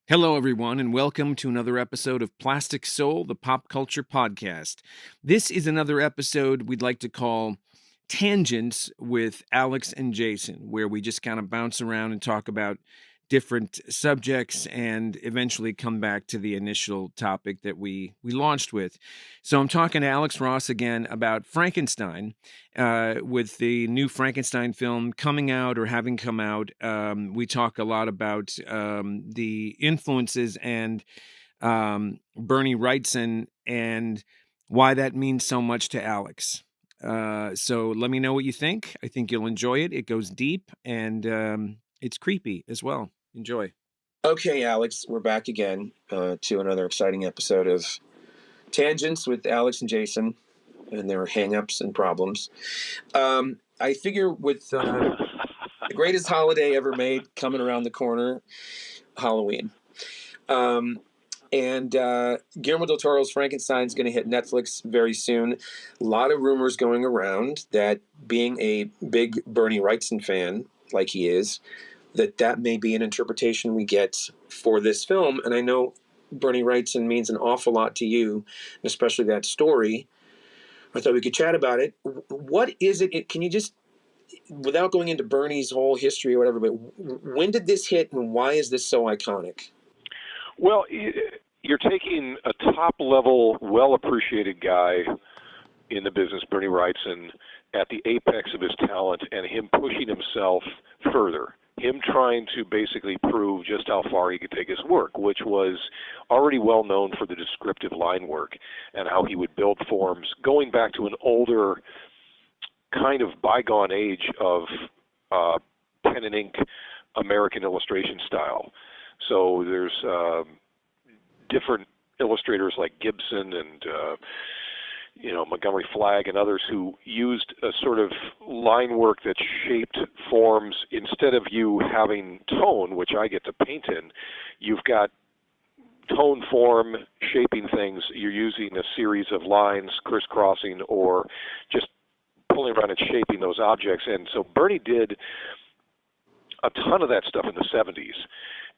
Hello, everyone, and welcome to another episode of Plastic Soul, the pop culture podcast. This is another episode we'd like to call Tangents with Alex and Jason, where we just kind of bounce around and talk about different subjects and eventually come back to the initial topic that we launched with. So I'm talking to Alex Ross again about Frankenstein, with the new Frankenstein film coming out or having come out. We talk a lot about the influences and Bernie Wrightson and why that means so much to Alex. So let me know what you think. I think you'll enjoy it. It goes deep and it's creepy as well. Enjoy. Okay, Alex, we're back again to another exciting episode of Tangents with Alex and Jason and their hang-ups and problems. I figure with the greatest holiday ever made coming around the corner, Halloween. And Guillermo del Toro's Frankenstein is going to hit Netflix very soon. A lot of rumors going around that, being a big Bernie Wrightson fan, like he is, that may be an interpretation we get for this film. And I know Bernie Wrightson means an awful lot to you, especially that story. I thought we could chat about it. What is it? Can you just, without going into Bernie's whole history or whatever, but when did this hit and why is this so iconic? Well, you're taking a top-level, well-appreciated guy in the business, Bernie Wrightson, at the apex of his talent, and him pushing himself further. Him trying to basically prove just how far he could take his work, which was already well known for the descriptive line work and how he would build forms, going back to an older kind of bygone age of pen and ink American illustration style. So there's different illustrators like Gibson and Montgomery Flagg and others who used a sort of line work that shaped forms. Instead of you having tone, which I get to paint in, you've got tone, form, shaping things. You're using a series of lines crisscrossing or just pulling around and shaping those objects. And so Bernie did a ton of that stuff in the 70s.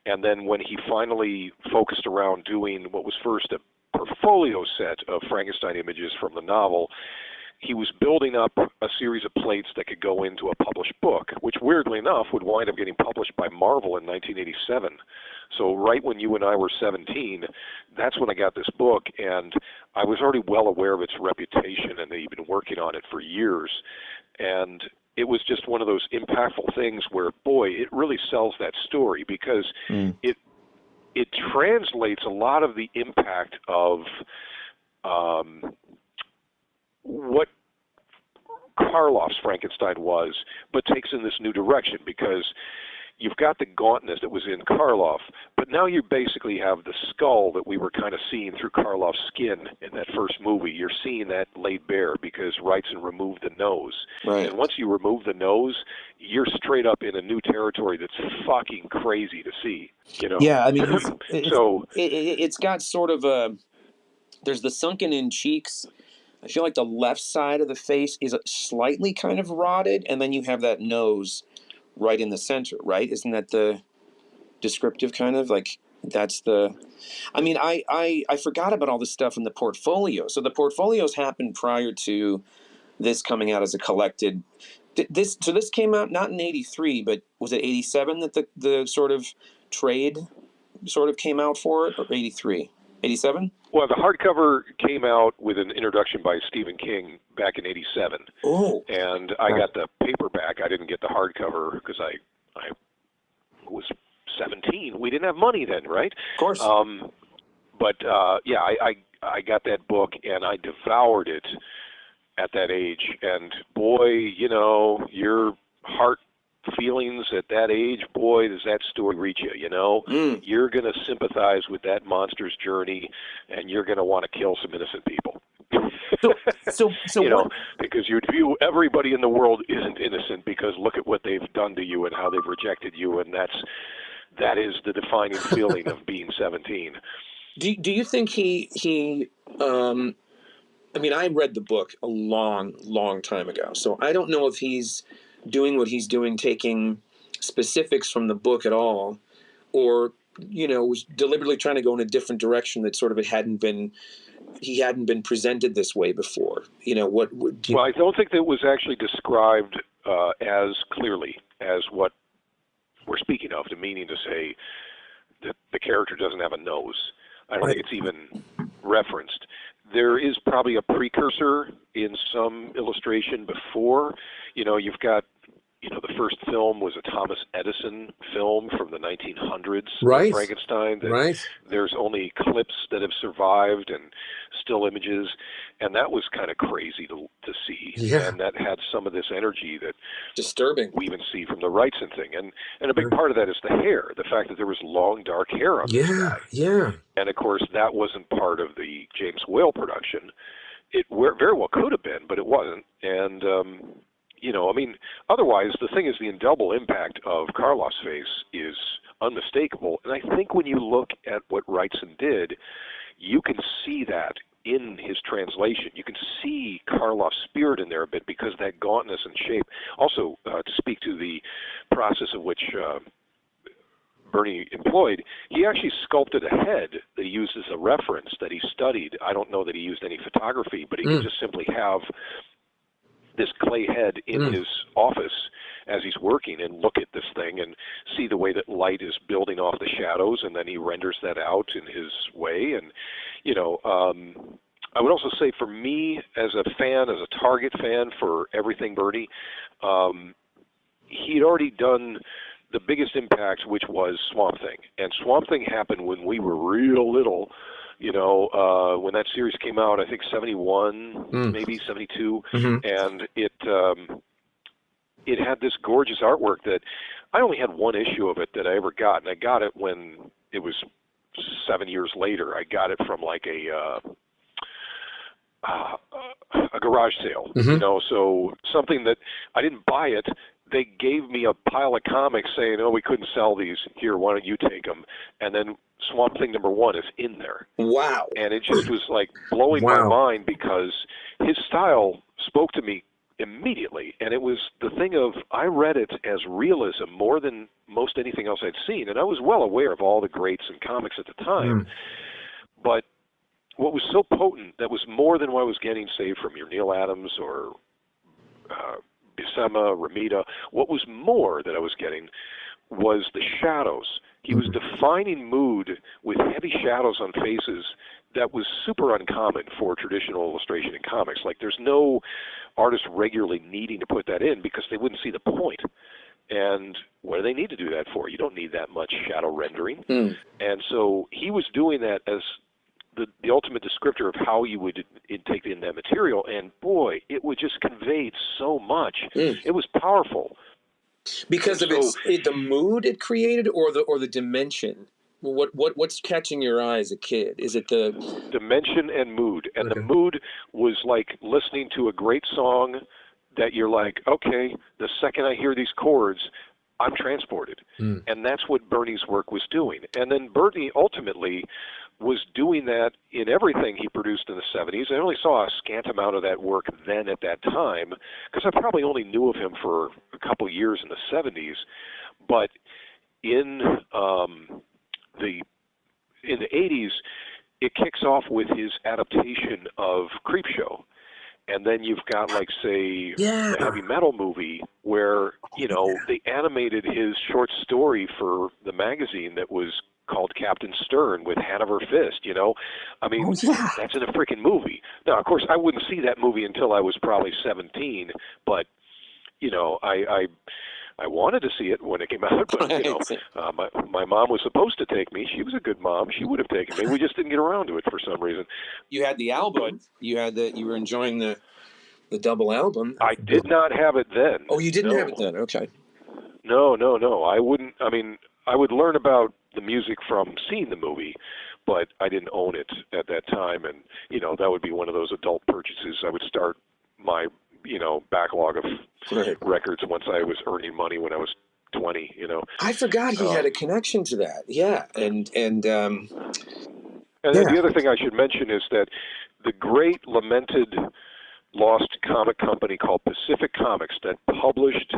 And then when he finally focused around doing what was first a portfolio set of Frankenstein images from the novel, he was building up a series of plates that could go into a published book, which weirdly enough would wind up getting published by Marvel in 1987. So right when you and I were 17, that's when I got this book, and I was already well aware of its reputation, and they'd been working on it for years. And it was just one of those impactful things where, boy, it really sells that story because it translates a lot of the impact of what Karloff's Frankenstein was, but takes in this new direction because you've got the gauntness that was in Karloff, but now you basically have the skull that we were kind of seeing through Karloff's skin in that first movie. You're seeing that laid bare because Wrightson removed the nose. Right. And once you remove the nose, you're straight up in a new territory that's fucking crazy to see. Yeah, I mean, it's got sort of there's the sunken in cheeks. I feel like the left side of the face is slightly kind of rotted, and then you have that nose right in the center, right? Isn't that the descriptive kind of like that's the? I mean, I forgot about all this stuff in the portfolio. So the portfolios happened prior to this coming out as a collected. This came out not in '83, but was it '87 that the sort of trade sort of came out for it, or '83, '87? Well, the hardcover came out with an introduction by Stephen King back in '87. Oh. And I got the paperback. I didn't get the hardcover because I was 17. We didn't have money then, right? Of course. I got that book and I devoured it at that age. And boy, your heart feelings at that age, boy, does that story reach you, You're going to sympathize with that monster's journey, and you're going to want to kill some innocent people. So because you view everybody in the world isn't innocent because look at what they've done to you and how they've rejected you, and that is the defining feeling of being 17. Do you think he I mean, I read the book a long time ago, so I don't know if he's doing what he's doing, taking specifics from the book at all, or was deliberately trying to go in a different direction that sort of he hadn't been presented this way before. Well, I don't think that it was actually described as clearly as what we're speaking of, the meaning to say that the character doesn't have a nose. I don't think it's even referenced. There is probably a precursor in some illustration before. You've got, the first film was a Thomas Edison film from the 1900s, right. Frankenstein. Right. There's only clips that have survived and still images, and that was kind of crazy to see. Yeah. And that had some of this energy that disturbing we even see from the Wrightson thing. And a big part of that is the hair, the fact that there was long, dark hair on this guy. Yeah. And, of course, that wasn't part of the James Whale production. It very well could have been, but it wasn't. And, otherwise, the thing is the indelible impact of Karloff's face is unmistakable. And I think when you look at what Wrightson did, you can see that in his translation. You can see Karloff's spirit in there a bit because of that gauntness and shape. Also, to speak to the process of which Bernie employed, he actually sculpted a head that he used as a reference that he studied. I don't know that he used any photography, but he could just simply have this clay head in his office as he's working and look at this thing and see the way that light is building off the shadows, and then he renders that out in his way. And, I would also say for me as a fan, as a target fan for everything Bernie, he'd already done the biggest impact, which was Swamp Thing. And Swamp Thing happened when we were real little. When that series came out, I think 71, maybe 72, and it had this gorgeous artwork that I only had one issue of it that I ever got, and I got it when it was 7 years later. I got it from like a garage sale, so something that I didn't buy it. They gave me a pile of comics saying, "Oh, we couldn't sell these. Here, why don't you take them?" And then Swamp Thing #1 is in there. Wow. And it just was like blowing my mind because his style spoke to me immediately. And it was the thing of, I read it as realism more than most anything else I'd seen. And I was well aware of all the greats in comics at the time. But what was so potent, that was more than what I was getting, say, from your Neil Adams or Buscema, Ramita. What was more that I was getting was the shadows. He was defining mood with heavy shadows on faces that was super uncommon for traditional illustration in comics. Like, there's no artist regularly needing to put that in because they wouldn't see the point. And what do they need to do that for? You don't need that much shadow rendering. And so he was doing that as the ultimate descriptor of how you would take in that material, and boy, it would just convey so much. It was powerful because of the mood it created, or the dimension. What's catching your eye as a kid? Is it the dimension and mood? And the mood was like listening to a great song that you're like, okay, the second I hear these chords, I'm transported. And that's what Bernie's work was doing. And then Bernie ultimately was doing that in everything he produced in the 70s. I only saw a scant amount of that work then at that time, because I probably only knew of him for a couple years in the 70s. But in the 80s, it kicks off with his adaptation of Creepshow. And then you've got, like, say, the heavy metal movie where, they animated his short story for the magazine that was called Captain Stern with Hanover Fist, I mean, that's in a freaking movie. Now, of course, I wouldn't see that movie until I was probably 17, but, I wanted to see it when it came out, but, my mom was supposed to take me. She was a good mom. She would have taken me. We just didn't get around to it for some reason. You had the album. You were enjoying the double album. I did not have it then. Oh, you didn't have it then? Okay. No. I wouldn't. I mean, I would learn about the music from seeing the movie, but I didn't own it at that time. And, that would be one of those adult purchases. I would start my, backlog of records once I was earning money when I was 20, I forgot he had a connection to that. Yeah. And the other thing I should mention is that the great lamented lost comic company called Pacific Comics that published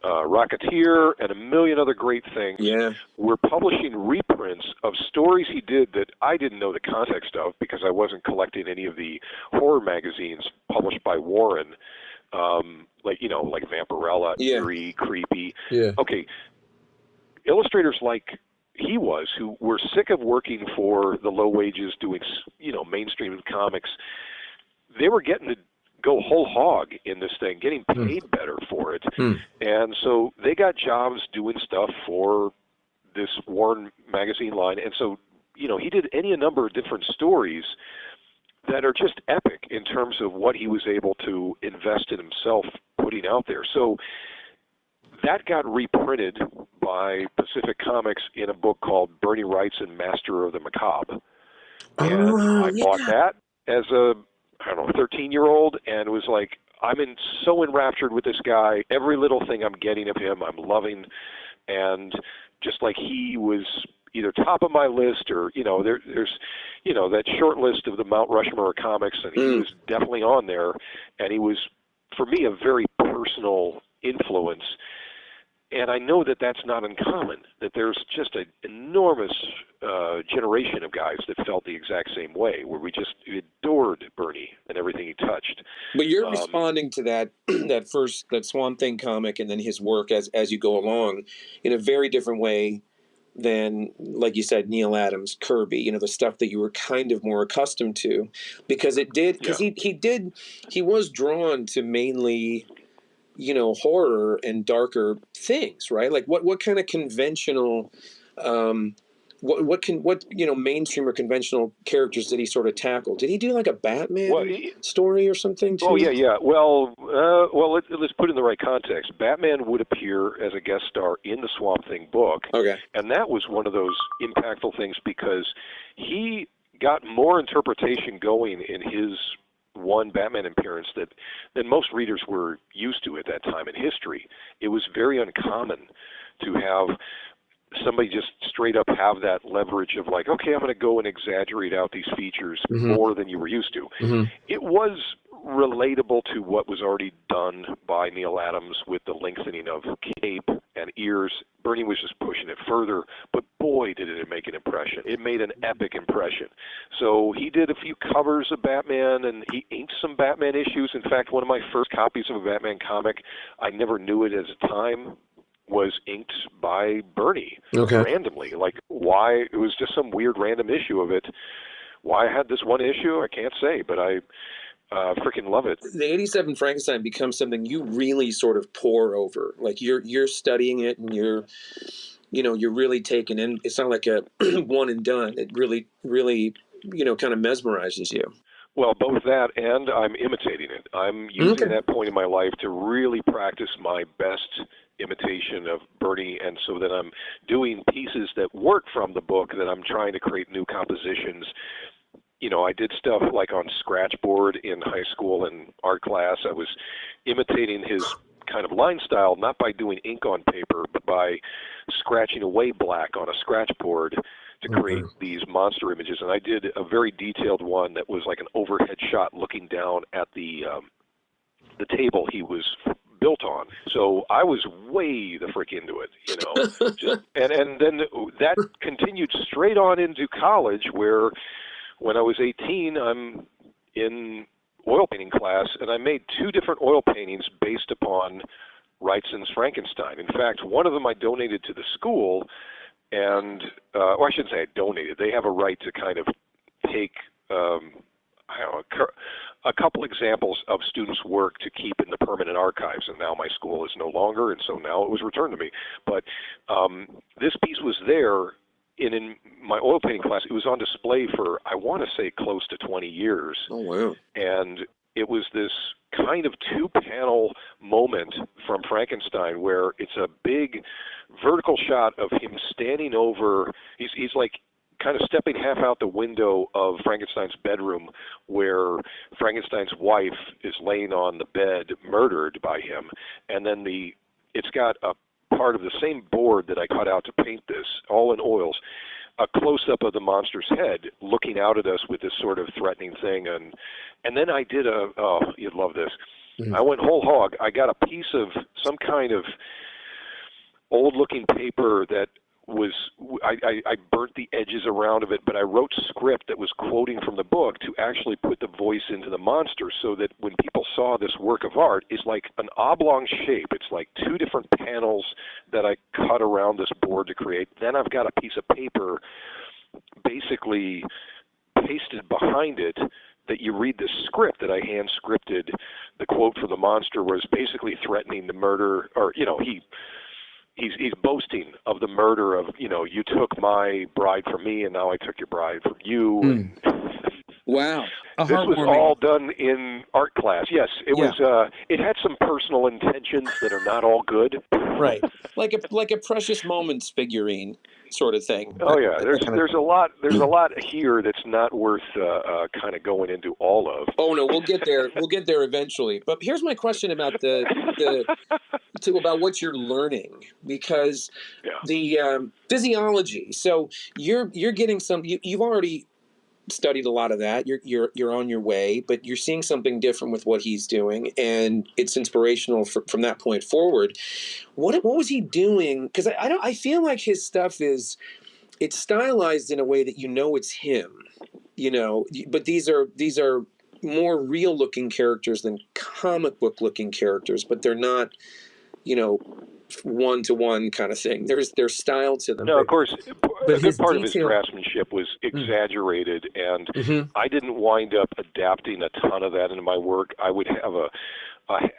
Rocketeer and a million other great things. Yeah. We're publishing reprints of stories he did that I didn't know the context of because I wasn't collecting any of the horror magazines published by Warren, like Vampirella, eerie, creepy. Yeah. Okay, illustrators like he was, who were sick of working for the low wages, doing mainstream comics, they were getting to go whole hog in this thing, getting paid better for it. And so they got jobs doing stuff for this Warren magazine line. And so, he did a number of different stories that are just epic in terms of what he was able to invest in himself putting out there. So that got reprinted by Pacific Comics in a book called Bernie Wrightson, Master of the Macabre. And I bought that as a 13-year-old, and was like, so enraptured with this guy. Every little thing I'm getting of him, I'm loving. And just like he was either top of my list or, there's that short list of the Mount Rushmore comics, and he was definitely on there. And he was, for me, a very personal influence. And I know that that's not uncommon, that there's just an enormous generation of guys that felt the exact same way, where we just adored Bernie and everything he touched. But you're responding to that that Swamp Thing comic and then his work as you go along in a very different way than, like you said, Neil Adams, Kirby, the stuff that you were kind of more accustomed to, because he was drawn to mainly horror and darker things, right? Like what kind of conventional, mainstream or conventional characters did he sort of tackle? Did he do like a Batman story or something too? Oh yeah. Well, let's put it in the right context. Batman would appear as a guest star in the Swamp Thing book. Okay. And that was one of those impactful things because he got more interpretation going in his one Batman appearance than most readers were used to at that time in history. It was very uncommon to have somebody just straight up have that leverage of like, okay, I'm going to go and exaggerate out these features more than you were used to. It was relatable to what was already done by Neil Adams with the lengthening of cape and ears. Bernie was just pushing it further, but boy, did it make an impression. It made an epic impression. So he did a few covers of Batman, and he inked some Batman issues. In fact, one of my first copies of a Batman comic, I never knew it at the time, was inked by Bernie randomly. Like, why? It was just some weird random issue of it. Why I had this one issue, I can't say, but I freaking love it. The 87 Frankenstein becomes something you really sort of pore over. Like you're studying it, and you're really taking in. It's not like a one and done. It really, really, kind of mesmerizes you. Well, both that and I'm imitating it. I'm using that point in my life to really practice my best imitation of Bernie, and so that I'm doing pieces that work from the book, that I'm trying to create new compositions. I did stuff like on Scratchboard in high school and art class. I was imitating his kind of line style, not by doing ink on paper, but by scratching away black on a scratchboard to create these monster images. And I did a very detailed one that was like an overhead shot looking down at the table he was built on. So I was way the frick into it, and then that continued straight on into college, where when I was 18, I'm in oil painting class, and I made 2 different oil paintings based upon Wrightson's Frankenstein. In fact, one of them I donated to the school, and or I shouldn't say I donated. They have a right to kind of take a couple examples of students' work to keep in the permanent archives, and now my school is no longer, and so now it was returned to me. But this piece was there in my oil painting class. It was on display for, I want to say, close to 20 years. Oh, wow. And it was this kind of 2-panel moment from Frankenstein where it's a big vertical shot of him standing over, he's like kind of stepping half out the window of Frankenstein's bedroom, where Frankenstein's wife is laying on the bed, murdered by him, and then it's got a part of the same board that I cut out to paint this, all in oils. a close-up of the monster's head looking out at us with this sort of threatening thing. And then I did you'd love this. I went whole hog. I got a piece of some kind of old-looking paper that was, I burnt the edges around of it, but I wrote script that was quoting from the book to actually put the voice into the monster, so that when people saw this work of art, it's like an oblong shape. It's like two different panels that I cut around this board to create. Then I've got a piece of paper basically pasted behind it that you read the script that I hand scripted. The quote from the monster was basically threatening the murder, or, he's boasting of the murder of, you took my bride from me and now I took your bride from you. Wow. This was all done in art class. Yes, it was. It had some personal intentions that are not all good. Right. Like a Precious Moments figurine sort of thing. Oh yeah, there's a lot here that's not worth kind of going into all of. Oh no, we'll get there. We'll get there eventually. But here's my question about about what you're learning, because the physiology. So you're getting some. You've already studied a lot of that. You're on your way, but you're seeing something different with what he's doing, and it's inspirational from that point forward. What was he doing? Because I feel like his stuff it's stylized in a way that it's him, But these are more real looking characters than comic book looking characters, but they're not, one-to-one kind of thing. There's style to them. No, of course, but a good part of his craftsmanship was exaggerated, and I didn't wind up adapting a ton of that into my work. I would have a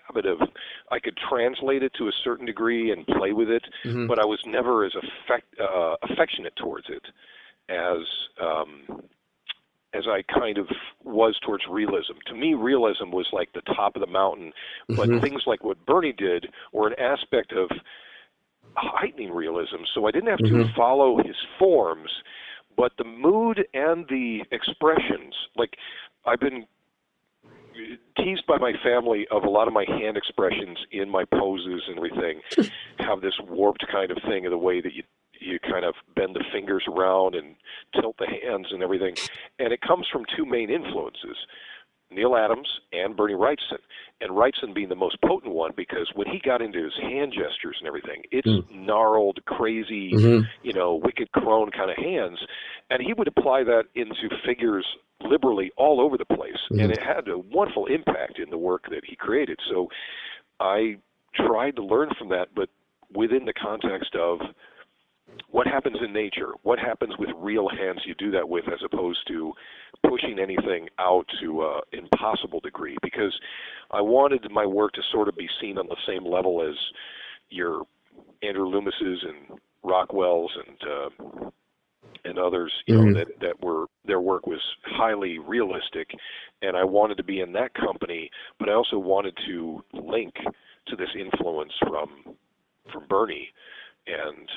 habit of, I could translate it to a certain degree and play with it, but I was never as affectionate towards it as I kind of was towards realism. To me, realism was like the top of the mountain, but things like what Bernie did were an aspect of heightening realism. So I didn't have to follow his forms, but the mood and the expressions. Like, I've been teased by my family of a lot of my hand expressions in my poses and everything have this warped kind of thing of the way that you kind of bend the fingers around and tilt the hands and everything. And it comes from two main influences, Neil Adams and Bernie Wrightson. And Wrightson being the most potent one, because when he got into his hand gestures and everything, it's gnarled, crazy, wicked crone kind of hands. And he would apply that into figures liberally all over the place. And it had a wonderful impact in the work that he created. So I tried to learn from that, but within the context of what happens in nature, what happens with real hands you do that with, as opposed to pushing anything out to an impossible degree, because I wanted my work to sort of be seen on the same level as your Andrew Loomis's and Rockwell's and others, that were, their work was highly realistic, and I wanted to be in that company, but I also wanted to link to this influence from Bernie. And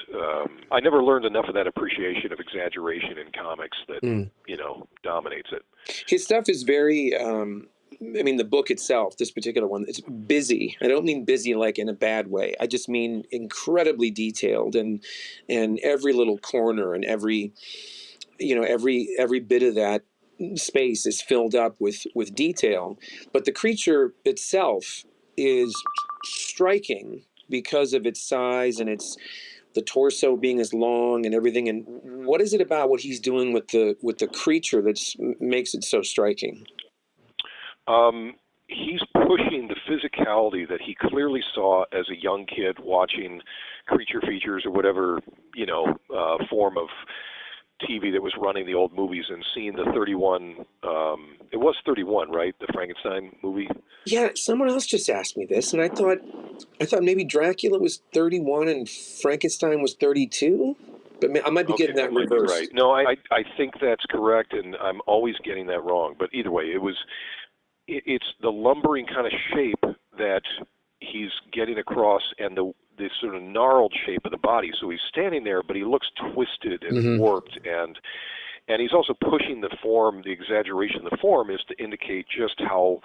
I never learned enough of that appreciation of exaggeration in comics that, dominates it. His stuff is very, the book itself, this particular one, it's busy. I don't mean busy like in a bad way. I just mean incredibly detailed, and every little corner and every bit of that space is filled up with detail. But the creature itself is striking because of its size and the torso being as long and everything. And what is it about what he's doing with the creature that makes it so striking? He's pushing the physicality that he clearly saw as a young kid watching creature features or whatever, form of TV that was running the old movies, and seeing the 31, it was 31, right? The Frankenstein movie? Yeah, someone else just asked me this, and I thought maybe Dracula was 31 and Frankenstein was 32, but I might be getting that reversed. Right. No, I think that's correct, and I'm always getting that wrong. But either way, it's the lumbering kind of shape that he's getting across, and this sort of gnarled shape of the body. So he's standing there, but he looks twisted and warped, and he's also pushing the form. The exaggeration of the form is to indicate just how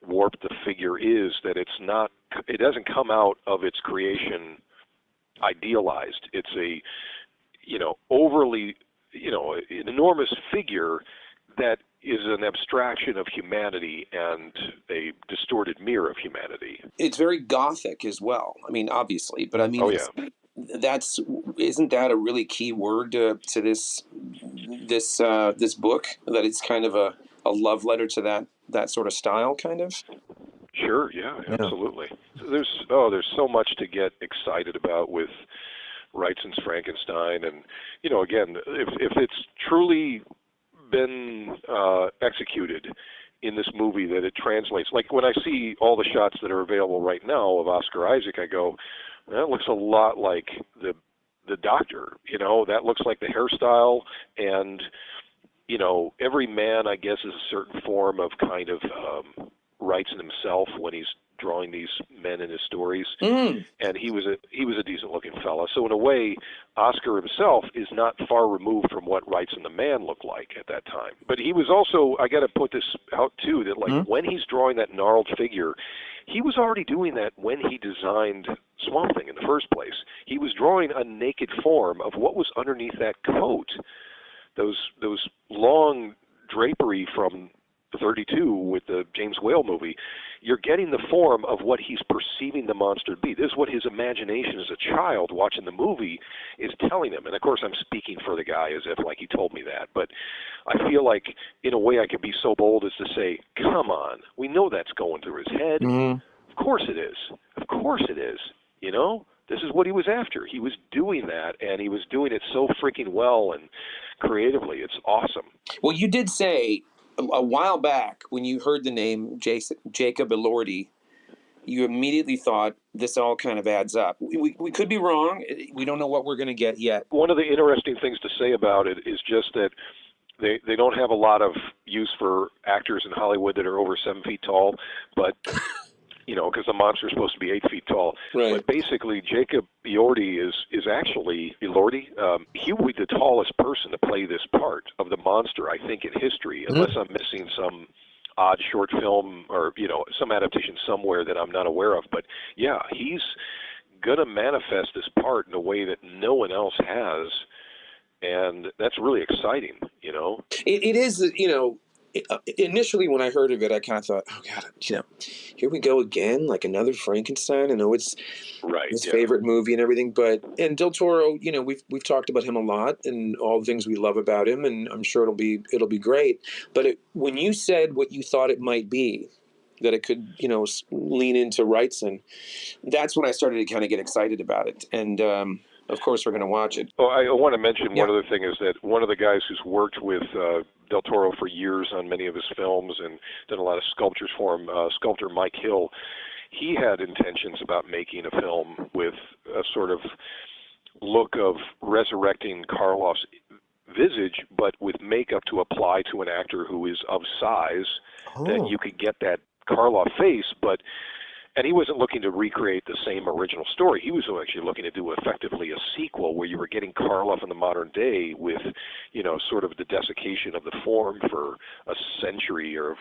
warped the figure is, that it doesn't come out of its creation idealized. It's a overly an enormous figure that is an abstraction of humanity and a distorted mirror of humanity. It's very gothic as well. I mean, obviously, but I mean, isn't that a really key word to this book? That it's kind of a love letter to that sort of style, kind of. Sure, yeah, absolutely. There's so much to get excited about with Wrightson's Frankenstein, and again, if it's truly been executed in this movie, that it translates. Like when I see all the shots that are available right now of Oscar Isaac, I go, that looks a lot like the Doctor. That looks like the hairstyle, and every man, I guess, is a certain form of kind of Wrightson himself when he's drawing these men in his stories, and he was a decent looking fella. So in a way, Oscar himself is not far removed from what Wrightson the man looked like at that time. But he was also, I got to put this out too, that like when he's drawing that gnarled figure, he was already doing that when he designed Swamp Thing in the first place. He was drawing a naked form of what was underneath that coat, those long drapery from 32 with the James Whale movie. You're getting the form of what he's perceiving the monster to be. This is what his imagination as a child watching the movie is telling him. And of course I'm speaking for the guy as if like he told me that. But I feel like in a way I could be so bold as to say, come on, we know that's going through his head. Of course it is. Of course it is. This is what he was after. He was doing that, and he was doing it so freaking well and creatively. It's awesome. Well, you did say a while back when you heard the name Jacob Elordi, you immediately thought this all kind of adds up. We could be wrong. We don't know what we're going to get yet. One of the interesting things to say about it is just that they don't have a lot of use for actors in Hollywood that are over 7 feet tall, but because the monster is supposed to be 8 feet tall. Right. But basically, Jacob Elordi is actually Elordi. He would be the tallest person to play this part of the monster, I think, in history, unless I'm missing some odd short film or some adaptation somewhere that I'm not aware of. But yeah, he's gonna manifest this part in a way that no one else has, and that's really exciting. It is. Initially when I heard of it, I kind of thought, oh God, here we go again, like another Frankenstein. I know it's his favorite movie and everything, and Del Toro, we've talked about him a lot and all the things we love about him, and I'm sure it'll be great. But when you said what you thought it might be, that it could, lean into Wrightson, that's when I started to kind of get excited about it. And of course, we're going to watch it. Oh, I want to mention one other thing is that one of the guys who's worked with Del Toro for years on many of his films and done a lot of sculptures for him, sculptor Mike Hill, he had intentions about making a film with a sort of look of resurrecting Karloff's visage, but with makeup to apply to an actor who is of size, that you could get that Karloff face, and he wasn't looking to recreate the same original story. He was actually looking to do effectively a sequel where you were getting Karloff in the modern day with, sort of the desiccation of the form for a century or,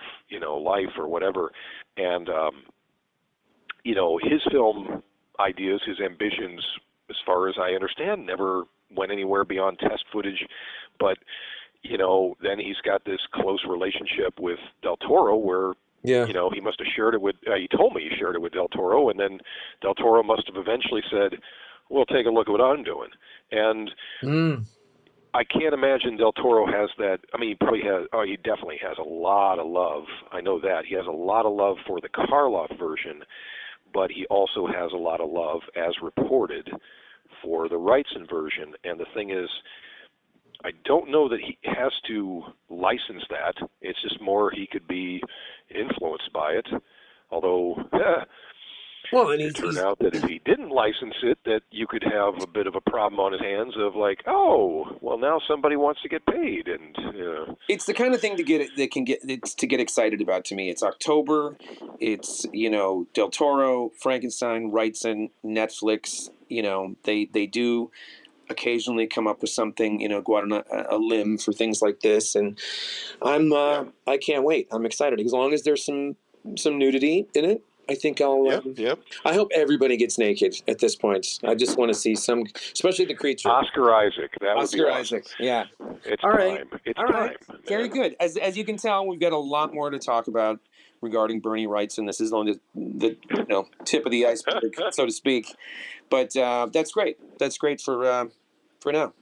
life or whatever. And, his film ideas, his ambitions, as far as I understand, never went anywhere beyond test footage. But, then he's got this close relationship with Del Toro where, he must have shared it with, he told me he shared it with Del Toro, and then Del Toro must have eventually said, well, take a look at what I'm doing. And I can't imagine Del Toro has that. I mean, he definitely has a lot of love. I know that. He has a lot of love for the Karloff version, but he also has a lot of love, as reported, for the Wrightson version. And the thing is, I don't know that he has to license that. It's just more he could be influenced by it. Although, it turned out that if he didn't license it, that you could have a bit of a problem on his hands of like, oh, well, now somebody wants to get paid, and it's the kind of thing to get excited about. To me, it's October. It's Del Toro, Frankenstein, Wrightson, Netflix. They do occasionally come up with something, go out on a limb for things like this, and I can't wait. I'm excited as long as there's some nudity in it. I think I'll. I hope everybody gets naked at this point. I just want to see some, especially the creature. Oscar Isaac. That would be Oscar awesome. Isaac. Yeah. It's All time. right. It's All right. time. Very good. As you can tell, we've got a lot more to talk about regarding Bernie Wrightson. This is only the tip of the iceberg, so to speak. But that's great. That's great for now.